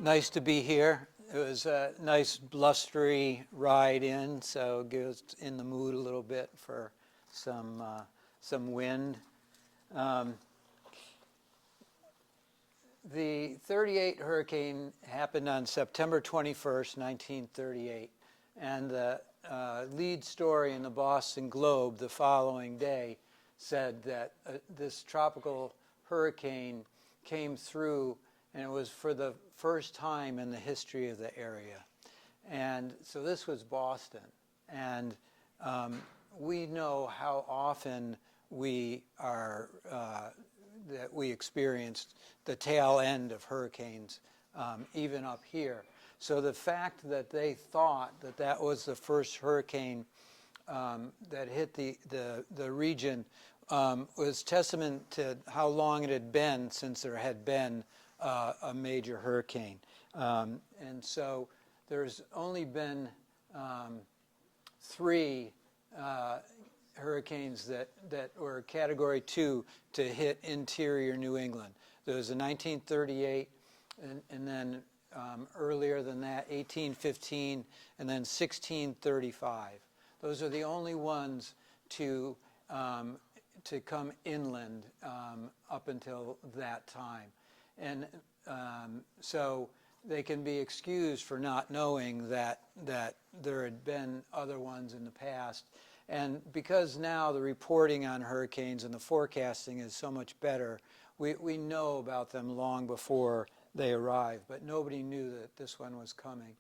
Nice to be here. It was a nice blustery ride in, so it gets in the mood a little bit for some wind. The 38 hurricane happened on September 21st, 1938, and the lead story in the Boston Globe the following day said that this tropical hurricane came through, and it was for the first time in the history of the area. And so this was Boston, and we know how often we are that we experienced the tail end of hurricanes, even up here. So the fact that they thought that that was the first hurricane that hit the region was testament to how long it had been since there had been a major hurricane. And so there's only been three hurricanes that were Category 2 to hit interior New England. There was a 1938, and then earlier than that, 1815, and then 1635. Those are the only ones to come inland up until that time. And so they can be excused for not knowing that there had been other ones in the past. And because now the reporting on hurricanes and the forecasting is so much better, we know about them long before they arrive, but nobody knew that this one was coming.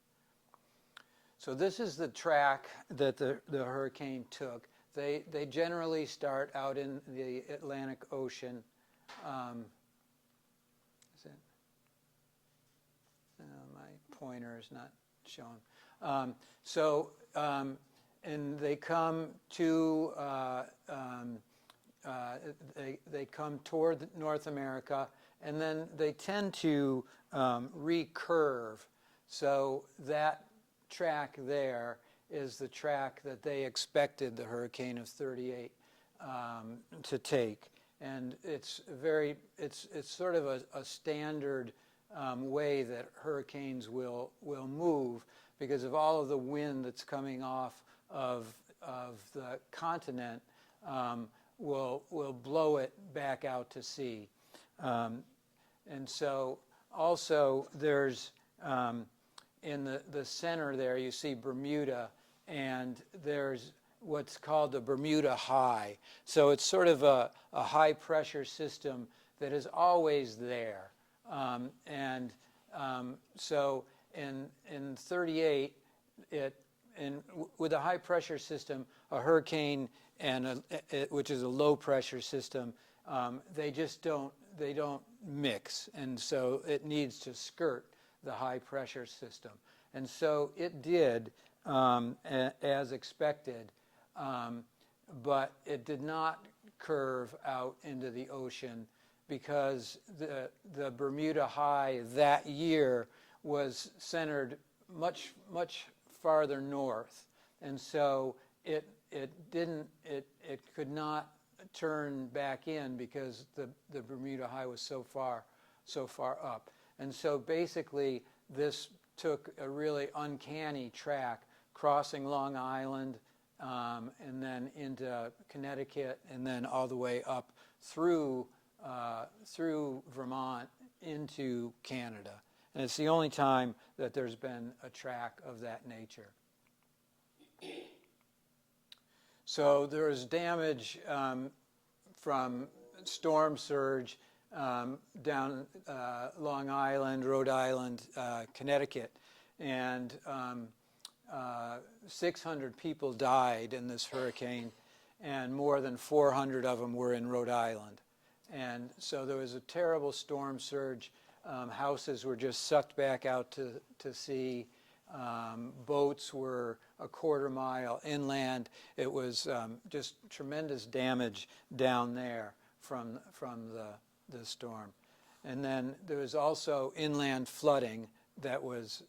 So this is the track that the hurricane took. They generally start out in the Atlantic Ocean. My pointer is not showing. And they come to they come toward North America, and then they tend to recurve. So that track there is the track that they expected the hurricane of 38 to take, and it's sort of a standard way that hurricanes will move because of all of the wind that's coming off of the continent will blow it back out to sea. And so also there's in the center there you see Bermuda, and there's what's called the Bermuda High. So it's sort of a high pressure system that is always there. So in 38, with a high pressure system, a hurricane and which is a low pressure system, they don't mix, and so it needs to skirt the high pressure system, and so it did as expected, but it did not curve out into the ocean because the Bermuda High that year was centered much farther north, and so it could not turn back in because the Bermuda High was so far up. And so basically this took a really uncanny track, crossing Long Island and then into Connecticut, and then all the way up through Vermont into Canada. And it's the only time that there's been a track of that nature. So there was damage from storm surge down Long Island, Rhode Island, Connecticut, and 600 people died in this hurricane, and more than 400 of them were in Rhode Island. And so there was a terrible storm surge. Houses were just sucked back out to sea. Boats were a quarter mile inland. It was just tremendous damage down there from the storm. And then there was also inland flooding that was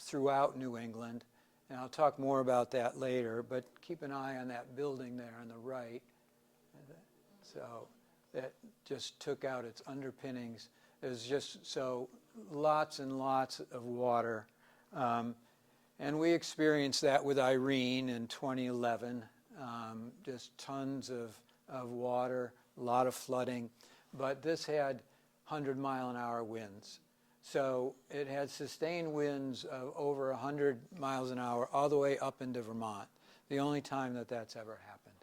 throughout New England. And I'll talk more about that later, but keep an eye on that building there on the right. So that just took out its underpinnings. It was just so lots and lots of water. And we experienced that with Irene in 2011, just tons of water, a lot of flooding. But this had 100-mile-an-hour winds. So it had sustained winds of over 100 miles an hour all the way up into Vermont, the only time that that's ever happened.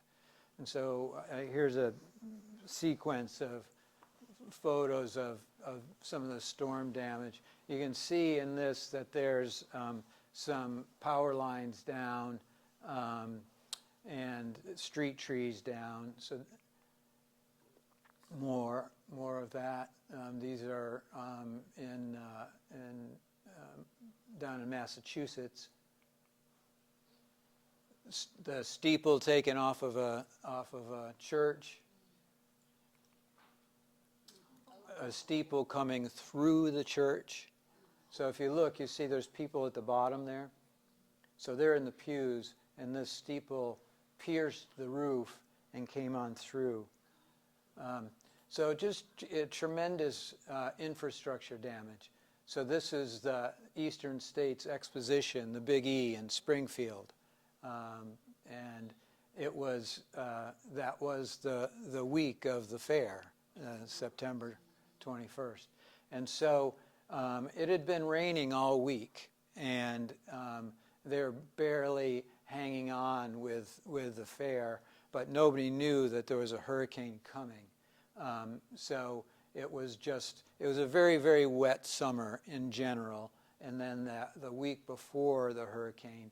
And so here's a sequence of photos of some of the storm damage. You can see in this that there's some power lines down and street trees down. So more of that. These are down in Massachusetts. The steeple taken off of a church. A steeple coming through the church. So if you look, you see there's people at the bottom there. So they're in the pews, and this steeple pierced the roof and came on through. So just tremendous infrastructure damage. So this is the Eastern States Exposition, the Big E in Springfield. And it was, that was the week of the fair, September 21st. And so it had been raining all week, and they're barely hanging on with the fair, but nobody knew that there was a hurricane coming. So it was a very, very wet summer in general. And then the week before the hurricane,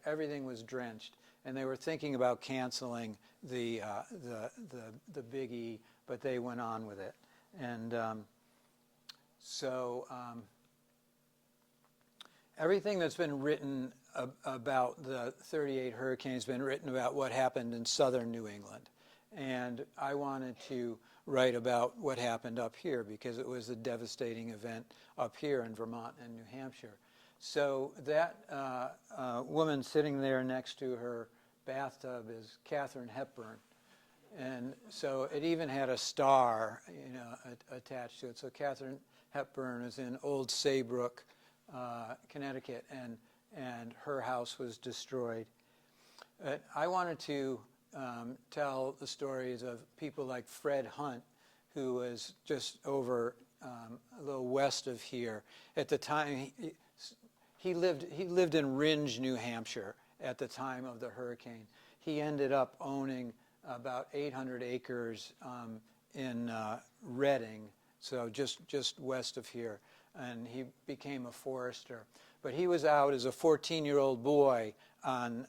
everything was drenched. And they were thinking about canceling the Big E, but they went on with it. And everything that's been written about the 38 hurricanes has been written about what happened in southern New England. And I wanted to write about what happened up here because it was a devastating event up here in Vermont and New Hampshire. So that woman sitting there next to her bathtub is Katharine Hepburn. And so it even had a star, attached to it. So Katharine Hepburn is in Old Saybrook, Connecticut, and her house was destroyed. I wanted to tell the stories of people like Fred Hunt, who was just over a little west of here. At the time, he lived in Rindge, New Hampshire at the time of the hurricane. He ended up owning about 800 acres in Reading, so just west of here, and he became a forester. But he was out as a 14-year-old boy on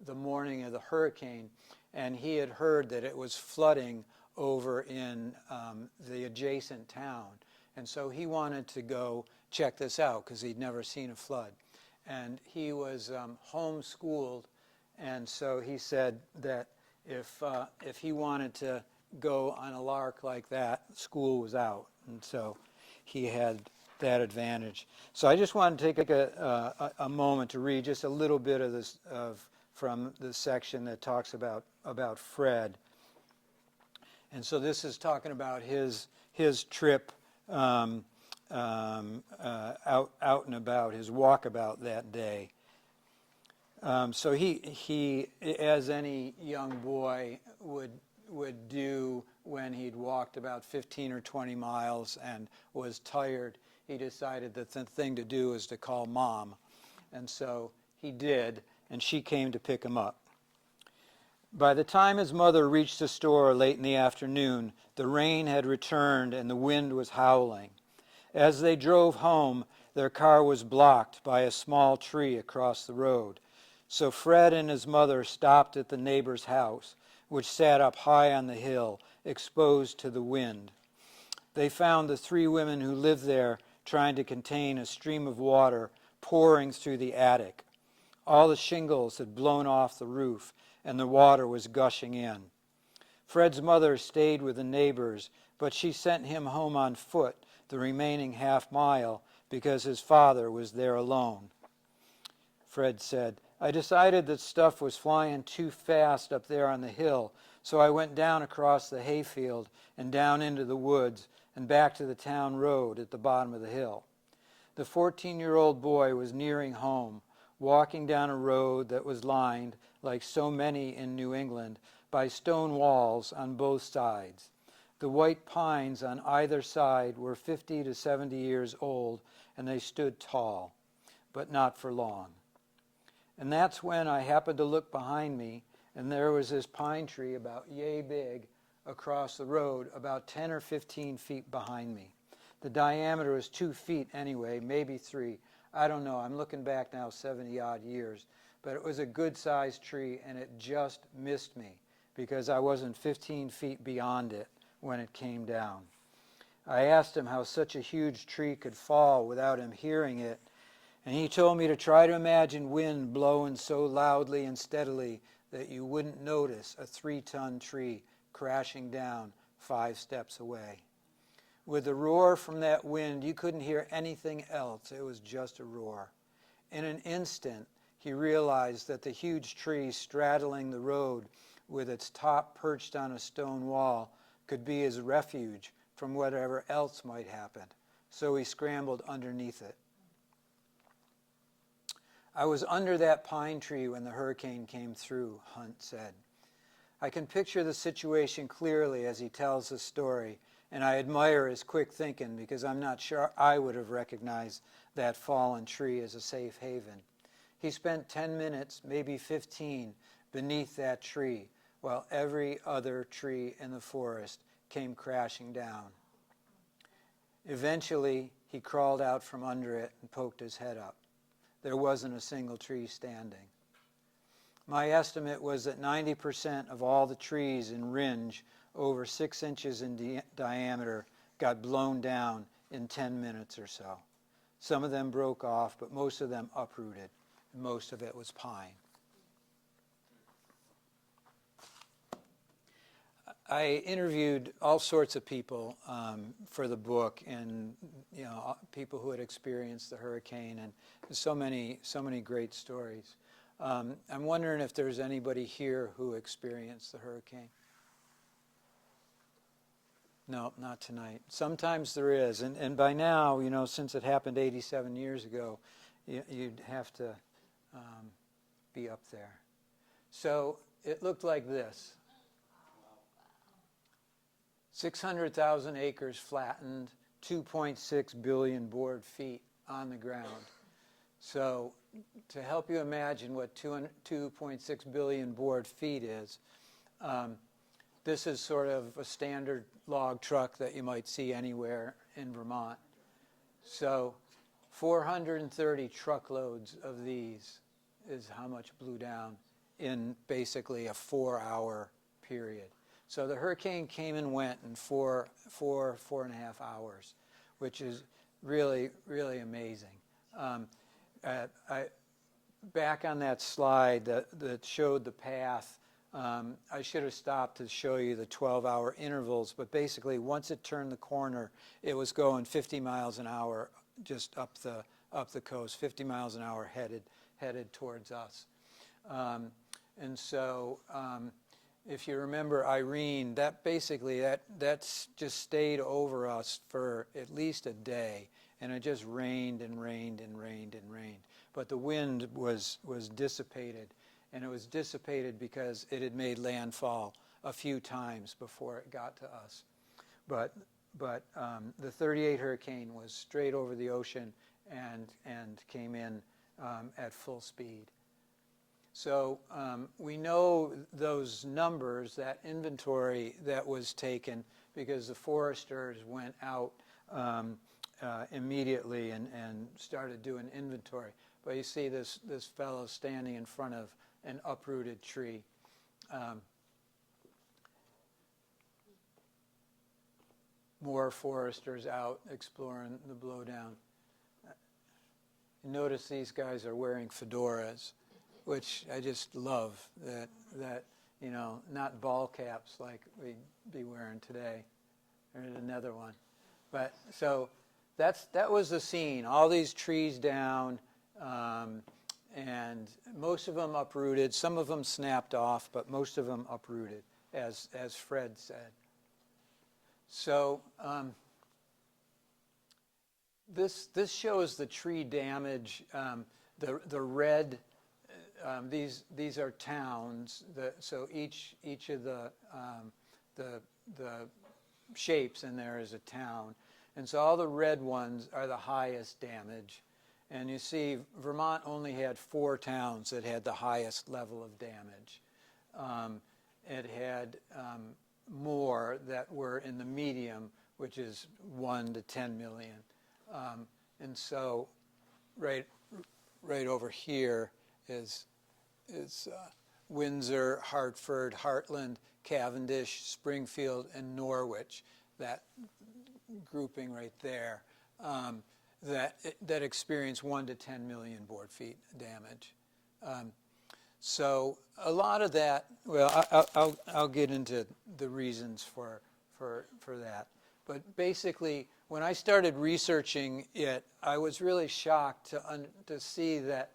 the morning of the hurricane, and he had heard that it was flooding over in the adjacent town. And so he wanted to go check this out because he'd never seen a flood. And he was homeschooled, and so he said that if he wanted to go on a lark like that, school was out. And so he had that advantage. So I just want to take a moment to read just a little bit of this from the section that talks about Fred. And so this is talking about his trip out and about, his walkabout that day. So he, as any young boy would do when he'd walked about 15 or 20 miles and was tired, he decided that the thing to do was to call Mom. And so he did, and she came to pick him up. By the time his mother reached the store late in the afternoon, the rain had returned and the wind was howling. As they drove home, their car was blocked by a small tree across the road. So Fred and his mother stopped at the neighbor's house, which sat up high on the hill, exposed to the wind. They found the three women who lived there trying to contain a stream of water pouring through the attic. All the shingles had blown off the roof, and the water was gushing in. Fred's mother stayed with the neighbors, but she sent him home on foot the remaining half mile because his father was there alone. Fred said, "I decided that stuff was flying too fast up there on the hill, So I went down across the hayfield and down into the woods and back to the town road at the bottom of the hill. The 14-year-old boy was nearing home, walking down a road that was lined, like so many in New England, by stone walls on both sides. The white pines on either side were 50 to 70 years old, and they stood tall, but not for long. And that's when I happened to look behind me, and there was this pine tree about yay big across the road, about 10 or 15 feet behind me. The diameter was 2 feet anyway, maybe 3. I don't know. I'm looking back now 70-odd years. But it was a good-sized tree, and it just missed me because I wasn't 15 feet beyond it when it came down. I asked him how such a huge tree could fall without him hearing it, and he told me to try to imagine wind blowing so loudly and steadily that you wouldn't notice a 3-ton tree crashing down 5 steps away. With the roar from that wind, you couldn't hear anything else. It was just a roar. In an instant, he realized that the huge tree straddling the road with its top perched on a stone wall could be his refuge from whatever else might happen. So he scrambled underneath it. I was under that pine tree when the hurricane came through, Hunt said. I can picture the situation clearly as he tells the story, and I admire his quick thinking because I'm not sure I would have recognized that fallen tree as a safe haven. He spent 10 minutes, maybe 15, beneath that tree, while every other tree in the forest came crashing down. Eventually, he crawled out from under it and poked his head up. There wasn't a single tree standing. My estimate was that 90% of all the trees in Ringe, over 6 inches in diameter, got blown down in 10 minutes or so. Some of them broke off, but most of them uprooted. Most of it was pine. I interviewed all sorts of people for the book, and people who had experienced the hurricane, and so many great stories. I'm wondering if there's anybody here who experienced the hurricane. No, not tonight. Sometimes there is, and by now, since it happened 87 years ago, you'd have to be up there. So it looked like this. 600,000 acres flattened, 2.6 billion board feet on the ground. So to help you imagine what 2.6 billion board feet is, this is sort of a standard log truck that you might see anywhere in Vermont. So 430 truckloads of these is how much blew down in basically a 4-hour period. So the hurricane came and went in 4.5 hours, which is really, really amazing. Back on that slide that showed the path, I should have stopped to show you the 12-hour intervals, but basically once it turned the corner, it was going 50 miles an hour just up the coast, 50 miles an hour headed towards us. And so if you remember Irene, that's just stayed over us for at least a day, and it just rained and rained and rained and rained. But the wind was dissipated, and it was dissipated because it had made landfall a few times before it got to us. But the 38 hurricane was straight over the ocean and came in at full speed. So we know those numbers, that inventory that was taken, because the foresters went out immediately and started doing inventory. But you see this fellow standing in front of an uprooted tree. More foresters out exploring the blowdown. Notice these guys are wearing fedoras, which I just love, that not ball caps like we'd be wearing today. There's another one. But so that was the scene. All these trees down, and most of them uprooted. Some of them snapped off, but most of them uprooted. as Fred said. So this shows the tree damage. The red, these are towns. So each of the shapes in there is a town, and so all the red ones are the highest damage. And you see, Vermont only had 4 towns that had the highest level of damage. It had more that were in the medium, which is 1 to 10 million. And so, right over here is Windsor, Hartford, Heartland, Cavendish, Springfield, and Norwich. That grouping right there. That experience 1 to 10 million board feet damage. So a lot of that, well, I'll get into the reasons for that. But basically, when I started researching it, I was really shocked to see that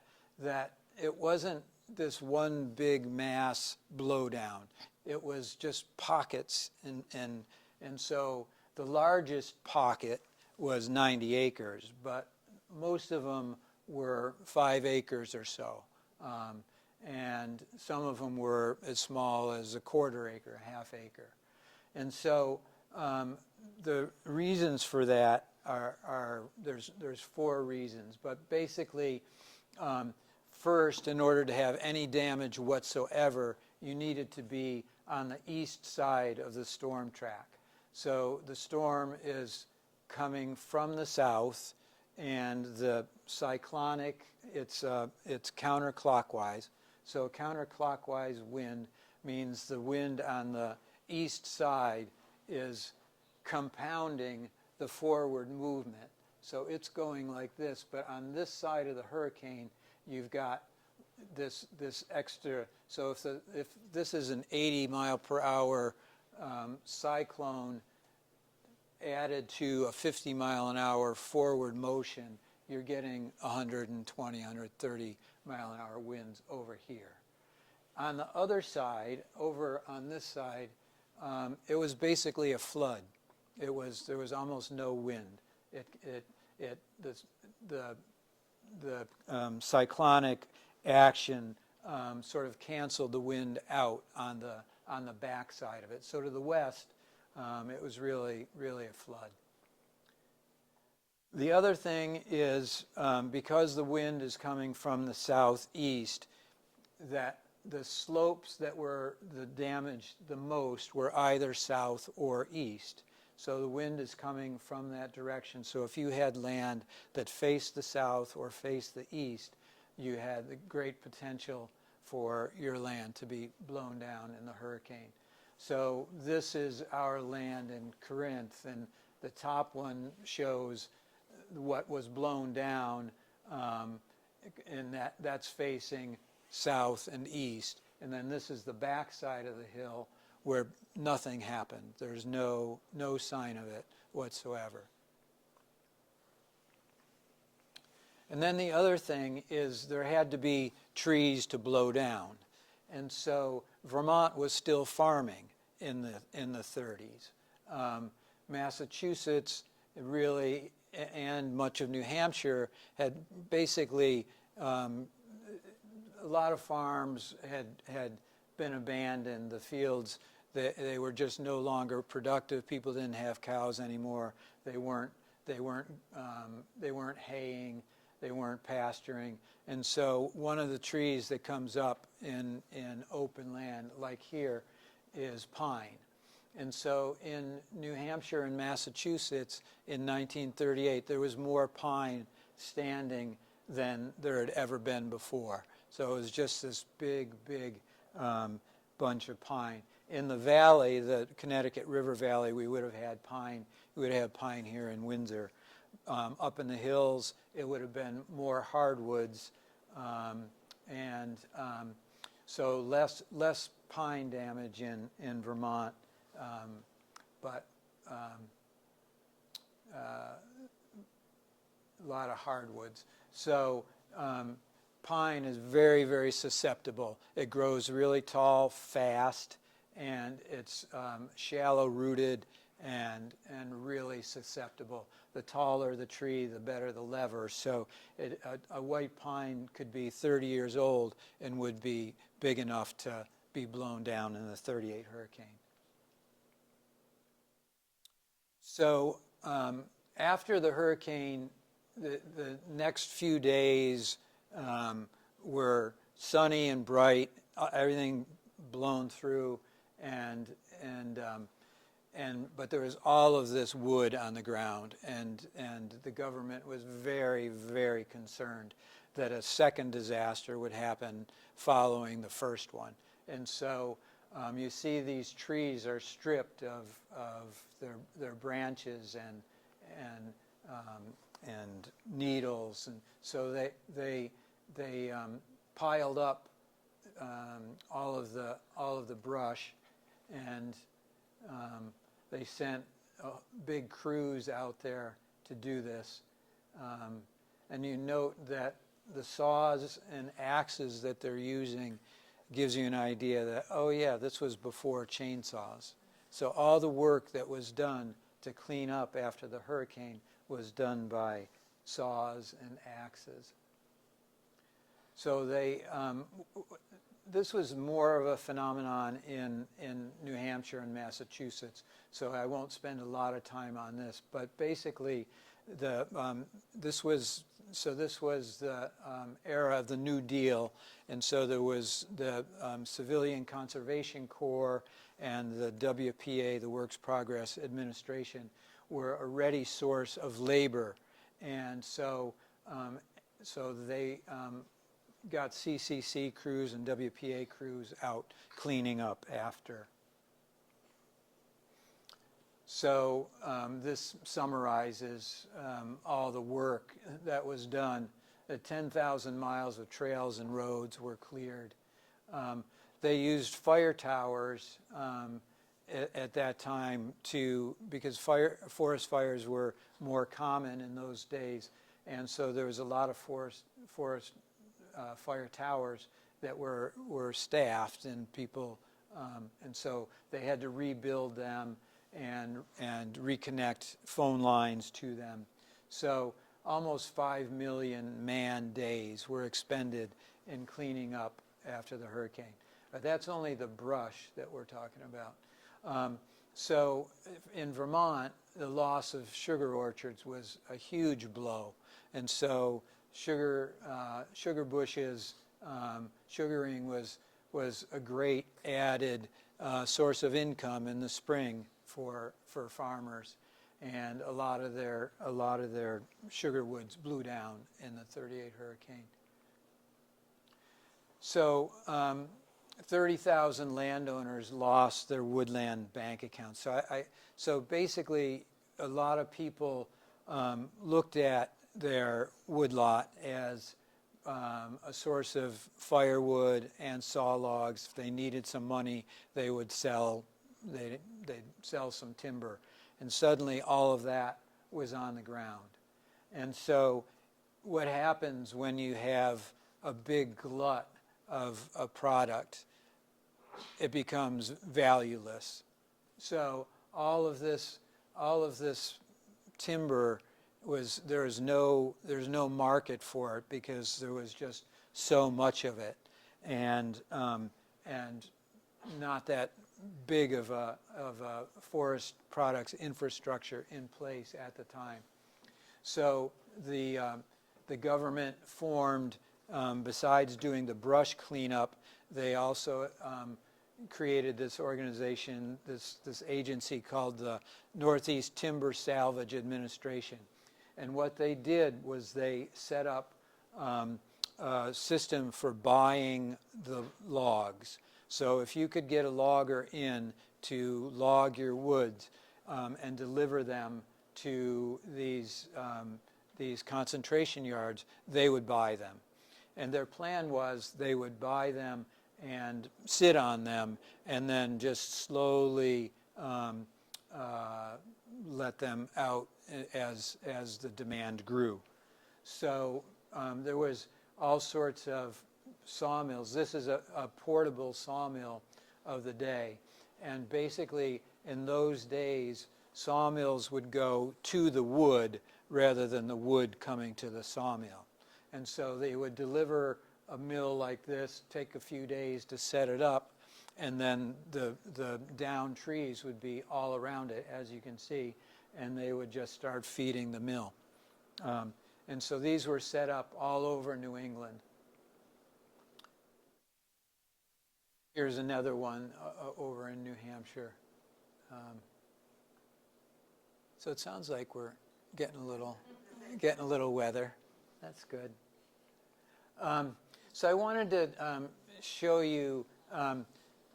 it wasn't this one big mass blowdown. It was just pockets, and so the largest pocket was 90 acres, but most of them were 5 acres or so. And some of them were as small as a quarter acre, a half acre. And so the reasons for that are there's 4 reasons, but basically first, in order to have any damage whatsoever, you needed to be on the east side of the storm track. So the storm is coming from the south, and the cyclonic, it's counterclockwise. So counterclockwise wind means the wind on the east side is compounding the forward movement. So it's going like this, but on this side of the hurricane, you've got this extra. So if this is an 80 mile per hour cyclone added to a 50 mile an hour forward motion, you're getting 120, 130 mile an hour winds over here. On the other side, over on this side, it was basically a flood. There was almost no wind. The cyclonic action sort of canceled the wind out on the back side of it. So to the west, it was really a flood. The other thing is because the wind is coming from the southeast, that the slopes that were the damaged the most were either south or east. So the wind is coming from that direction. So if you had land that faced the south or faced the east, you had the great potential for your land to be blown down in the hurricane. So this is our land in Corinth, and the top one shows what was blown down, and that's facing south and east. And then this is the back side of the hill where nothing happened. There's no sign of it whatsoever. And then the other thing is there had to be trees to blow down. And so Vermont was still farming in the 30s. Massachusetts really, and much of New Hampshire, had basically a lot of farms had been abandoned. The fields, they were just no longer productive. People didn't have cows anymore. They weren't haying. They weren't pasturing. And so one of the trees that comes up in open land like here is pine. And so in New Hampshire and Massachusetts in 1938, there was more pine standing than there had ever been before. So it was just this big bunch of pine. In the valley, the Connecticut River Valley, we would have had pine. We would have pine here in Windsor. Up in the hills, it would have been more hardwoods, and so less pine damage in Vermont, but a lot of hardwoods. So pine is very susceptible. It grows really tall, fast, and it's shallow rooted and really susceptible. The taller the tree, the better the lever. So a white pine could be 30 years old and would be big enough to be blown down in the 38 hurricane. So after the hurricane, the next few days were sunny and bright, everything blown through, but there was all of this wood on the ground, and the government was very, very concerned that a second disaster would happen following the first one. And so you see these trees are stripped of their branches and needles, and so they piled up all of the brush, and they sent big crews out there to do this. And you note that the saws and axes that they're using gives you an idea that, oh yeah, this was before chainsaws. So all the work that was done to clean up after the hurricane was done by saws and axes. So this was more of a phenomenon in New Hampshire and Massachusetts, so I won't spend a lot of time on this. But basically, this was the era of the New Deal, and so there was the Civilian Conservation Corps and the WPA, the Works Progress Administration, were a ready source of labor, and so they got CCC crews and WPA crews out cleaning up after. So this summarizes all the work that was done. 10,000 miles of trails and roads were cleared. They used fire towers at that time because forest fires were more common in those days, and so there was a lot of forest fire towers that were staffed, and people, and so they had to rebuild them and reconnect phone lines to them. So almost 5 million man days were expended in cleaning up after the hurricane. But that's only the brush that we're talking about. So in Vermont, the loss of sugar orchards was a huge blow, and so sugar bushes, sugaring was a great added source of income in the spring for farmers, and a lot of their sugar woods blew down in the 38 hurricane. So 30,000 landowners lost their woodland bank accounts. So basically, a lot of people looked at their woodlot as a source of firewood and saw logs. If they needed some money, they would sell. They'd sell some timber, and suddenly all of that was on the ground. And so, what happens when you have a big glut of a product? It becomes valueless. So all of this timber there's no market for it because there was just so much of it, and not that big of a forest products infrastructure in place at the time. So the government formed, besides doing the brush cleanup, they also created this organization, this agency called the Northeast Timber Salvage Administration. And what they did was they set up a system for buying the logs. So if you could get a logger in to log your woods and deliver them to these concentration yards, they would buy them. And their plan was they would buy them and sit on them and then just slowly let them out as the demand grew. So there was all sorts of sawmills. This is a portable sawmill of the day, And basically, in those days, sawmills would go to the wood rather than the wood coming to the sawmill. And so they would deliver a mill like this, take a few days to set it up, and then the down trees would be all around it, as you can see, and they would just start feeding the mill. And so these were set up all over New England. Here's another one over in New Hampshire. So it sounds like we're getting a little weather. That's good. So I wanted to show you.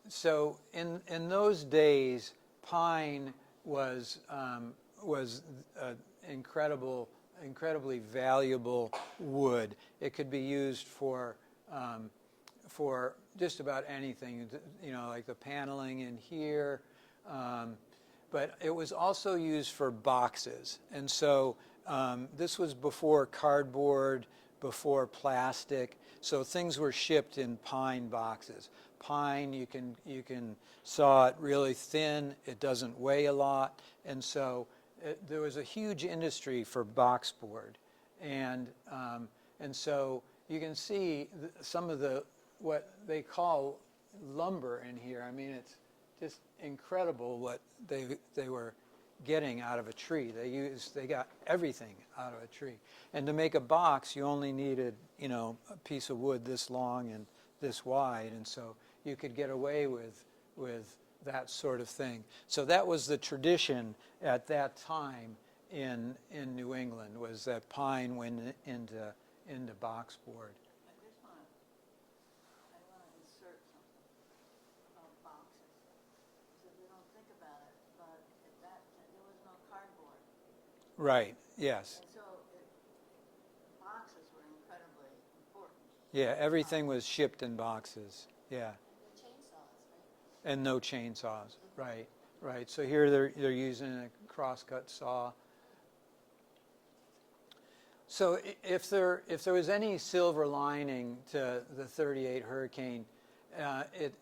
So in those days, pine was incredibly valuable wood. It could be used for just about anything, like the paneling in here. But it was also used for boxes. And so this was before cardboard, before plastic. So things were shipped in pine boxes. Pine, you can saw it really thin. It doesn't weigh a lot. And so there was a huge industry for boxboard. And so you can see some of what they call lumber in here. I mean, it's just incredible what they were getting out of a tree. They got everything out of a tree. And to make a box, you only needed, a piece of wood this long and this wide, and so you could get away with that sort of thing. So that was the tradition at that time in New England, was that pine went into boxboard. Right, yes. And so boxes were incredibly important. Yeah, everything was shipped in boxes, yeah. And no chainsaws, right, right. So here they're using a crosscut saw. So if there was any silver lining to the 38 hurricane,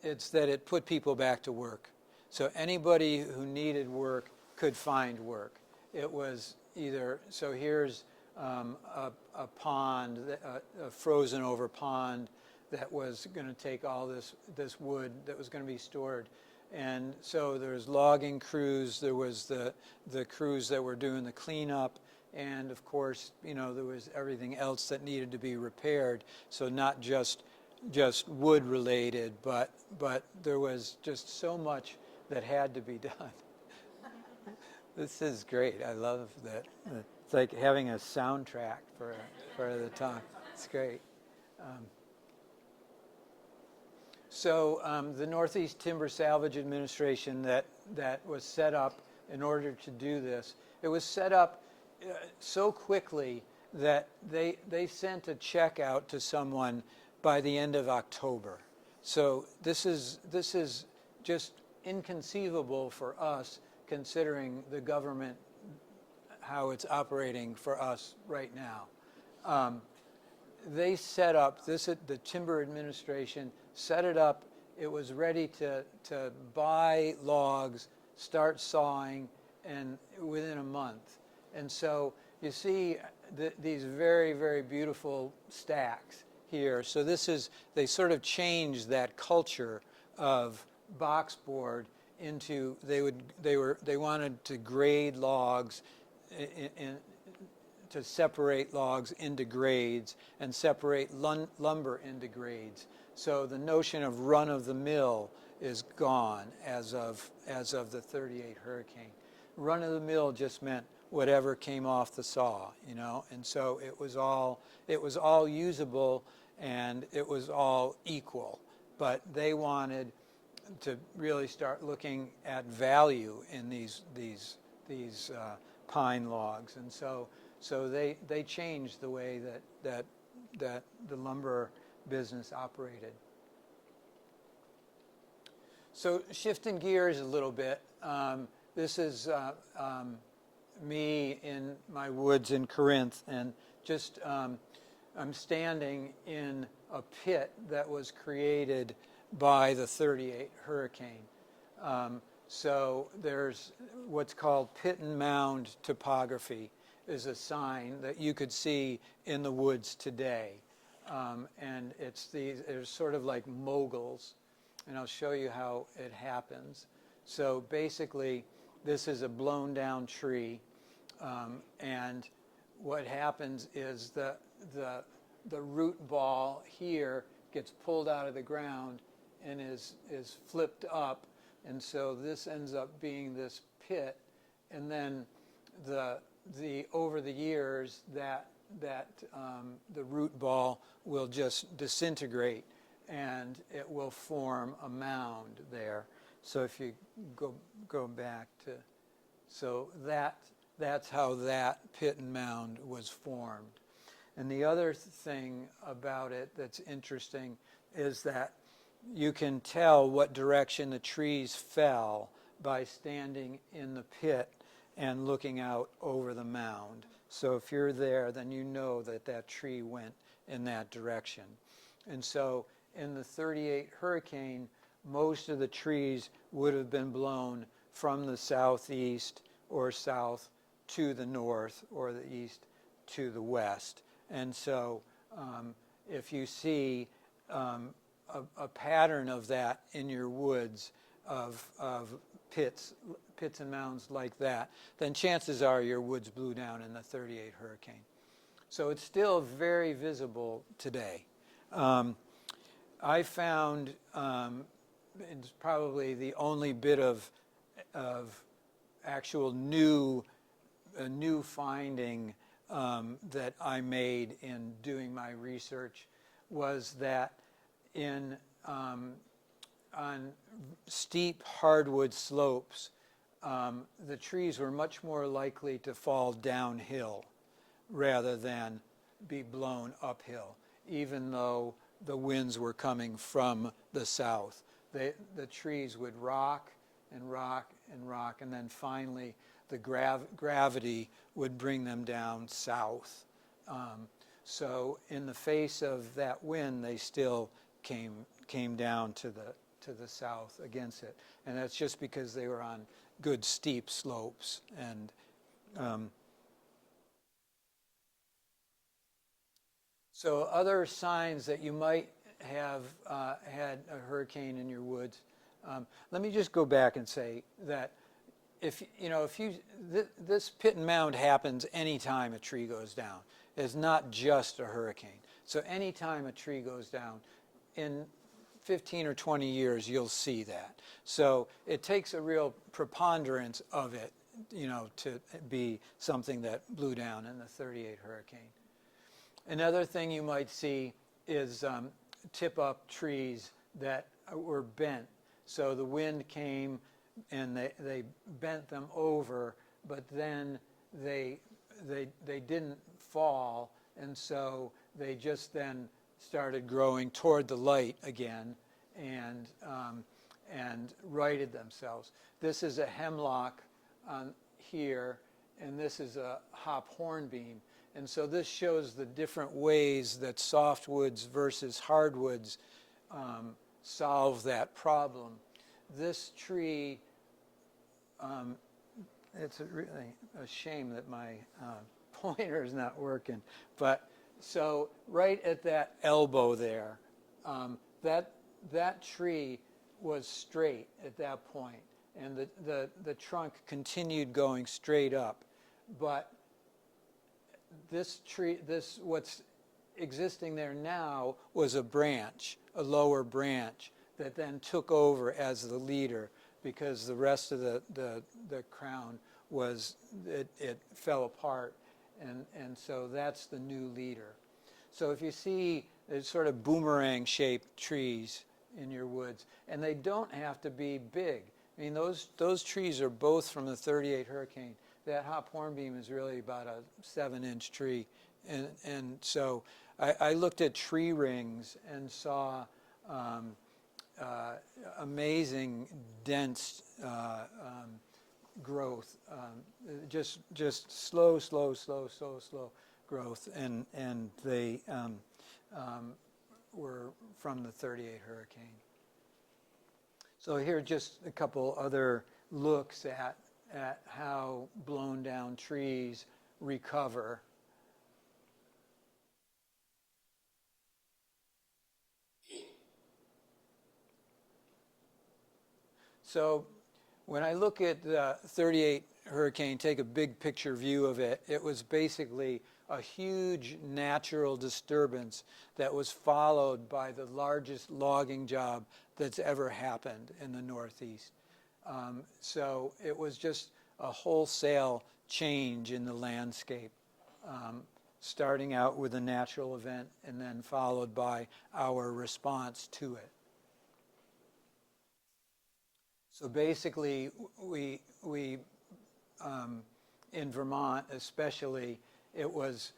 it's that it put people back to work. So anybody who needed work could find work. It was either, so here's a pond, a frozen over pond that was going to take all this wood that was going to be stored. And so there's logging crews, there was the crews that were doing the cleanup, and of course, there was everything else that needed to be repaired. So not just wood related, but there was just so much that had to be done. This is great. I love that. It's like having a soundtrack for the talk. It's great. So the Northeast Timber Salvage Administration that was set up in order to do this, it was set up so quickly that they sent a check out to someone by the end of October. So this is just inconceivable for us, considering the government, how it's operating for us right now. They set up the Timber Administration set it up. It was ready to buy logs, start sawing, and within a month. And so you see these very, very beautiful stacks here. So they sort of changed that culture of boxboard into, they wanted to grade logs to separate logs into grades and separate lumber into grades. So the notion of run-of-the-mill is gone as of the 38 hurricane. Run-of-the-mill just meant whatever came off the saw, and so it was all usable and it was all equal. But they wanted to really start looking at value in these pine logs, and so they changed the way that the lumber business operated. So shifting gears a little bit, this is me in my woods in Corinth, and just I'm standing in a pit that was created by the 38 hurricane. So there's what's called pit and mound topography is a sign that you could see in the woods today. And they're sort of like moguls, and I'll show you how it happens. So basically, this is a blown down tree, and what happens is the root ball here gets pulled out of the ground and is flipped up, and so this ends up being this pit, and then over the years that the root ball will just disintegrate and it will form a mound there. So if you go back to, so that's how that pit and mound was formed. And the other thing about it that's interesting is that you can tell what direction the trees fell by standing in the pit and looking out over the mound. So if you're there, then you know that that tree went in that direction. And so in the 38 hurricane, most of the trees would have been blown from the southeast or south to the north or the east to the west. And so if you see a pattern of that in your woods of pits and mounds like that, then chances are your woods blew down in the 38 hurricane. So it's still very visible today. I found it's probably the only bit of actual new finding that I made in doing my research was that on steep hardwood slopes, the trees were much more likely to fall downhill rather than be blown uphill, even though the winds were coming from the south. The trees would rock and rock and rock, and then finally the gravity would bring them down south. So in the face of that wind, they still came down to the south against it, and that's just because they were on good steep slopes. And so other signs that you might have had a hurricane in your woods. Let me just go back and say that if this pit and mound happens anytime a tree goes down. It's not just a hurricane. So anytime a tree goes down, in 15 or 20 years, you'll see that. So it takes a real preponderance of it, to be something that blew down in the 38 hurricane. Another thing you might see is tip-up trees that were bent. So the wind came and they bent them over, but then they didn't fall, and so they just then started growing toward the light again and righted themselves. This is a hemlock here, and this is a hop hornbeam. And so this shows the different ways that softwoods versus hardwoods solve that problem. This tree, it's really a shame that my pointer is not working, but so right at that elbow there, that tree was straight at that point, and the trunk continued going straight up. But this tree, what's existing there now was a branch, a lower branch, that then took over as the leader, because the rest of the crown it fell apart, and so that's the new leader. So if you see sort of boomerang-shaped trees in your woods, and they don't have to be big. I mean, those trees are both from the 38 hurricane. That hop hornbeam is really about a 7-inch tree, and so I looked at tree rings and saw amazing dense growth, just slow growth, and they were from the 38 hurricane. So So here are just a couple other looks at how blown down trees recover. So when I look at the 38 hurricane, take a big picture view of it, it was basically a huge natural disturbance that was followed by the largest logging job that's ever happened in the Northeast. So it was just a wholesale change in the landscape, starting out with a natural event and then followed by our response to it. So basically, we in Vermont especially, it was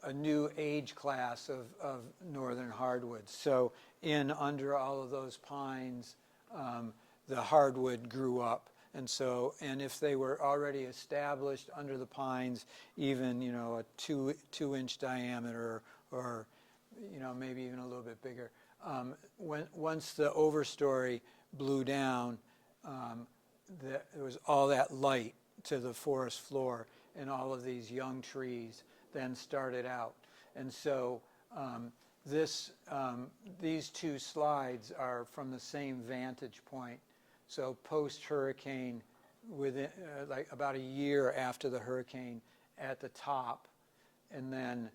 a new age class of northern hardwoods. So in under all of those pines, the hardwood grew up. And if they were already established under the pines, even, a two-inch diameter or, maybe even a little bit bigger, once the overstory blew down, there was all that light to the forest floor, and all of these young trees then started out. And so these two slides are from the same vantage point. So post-hurricane, within like about a year after the hurricane at the top, and then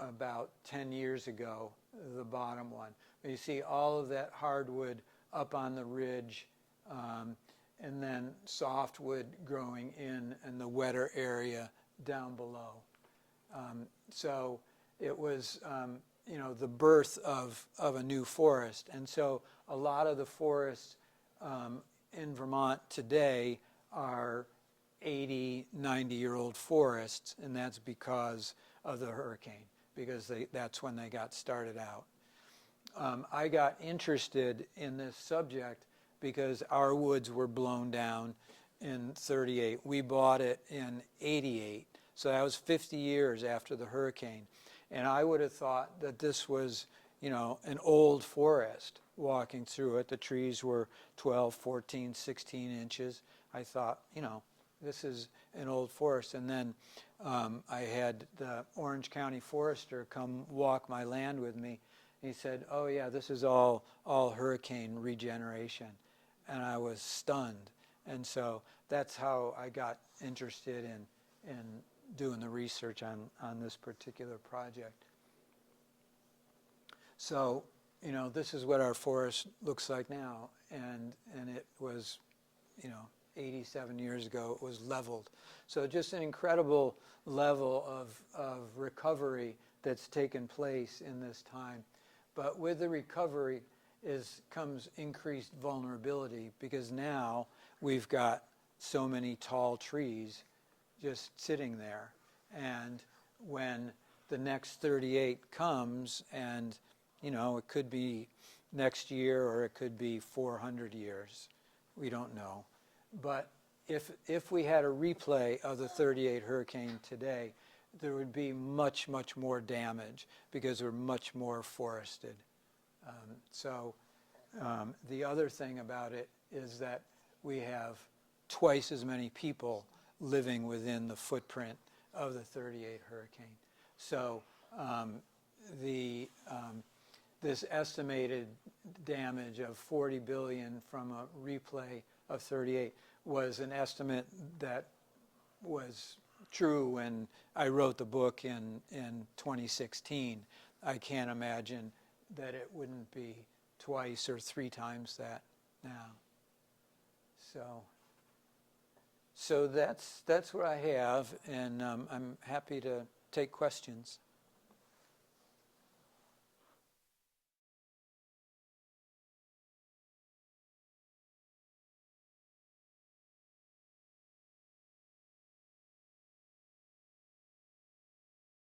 about 10 years ago, the bottom one. You see all of that hardwood up on the ridge, and then softwood growing in the wetter area down below. So it was, the birth of a new forest. And so a lot of the forests in Vermont today are 80, 90-year-old forests, and that's because of the hurricane, because that's when they got started out. I got interested in this subject because our woods were blown down in 38. We bought it in 88, so that was 50 years after the hurricane. And I would have thought that this was, an old forest walking through it. The trees were 12, 14, 16 inches. I thought, this is an old forest. And then I had the Orange County forester come walk my land with me. He said, oh yeah, this is all hurricane regeneration. And I was stunned. And so that's how I got interested in doing the research on this particular project. So, this is what our forest looks like now. And it was, 87 years ago, it was leveled. So just an incredible level of recovery that's taken place in this time. But with the recovery comes increased vulnerability, because now we've got so many tall trees just sitting there. And when the next 38 comes, and it could be next year or it could be 400 years, we don't know. But if we had a replay of the 38 hurricane today, there would be much, much more damage because we're much more forested. The other thing about it is that we have twice as many people living within the footprint of the 38 hurricane. So this estimated damage of 40 billion from a replay of 38 was an estimate that was true when I wrote the book in 2016. I can't imagine that it wouldn't be twice or three times that now. So that's what I have, and I'm happy to take questions.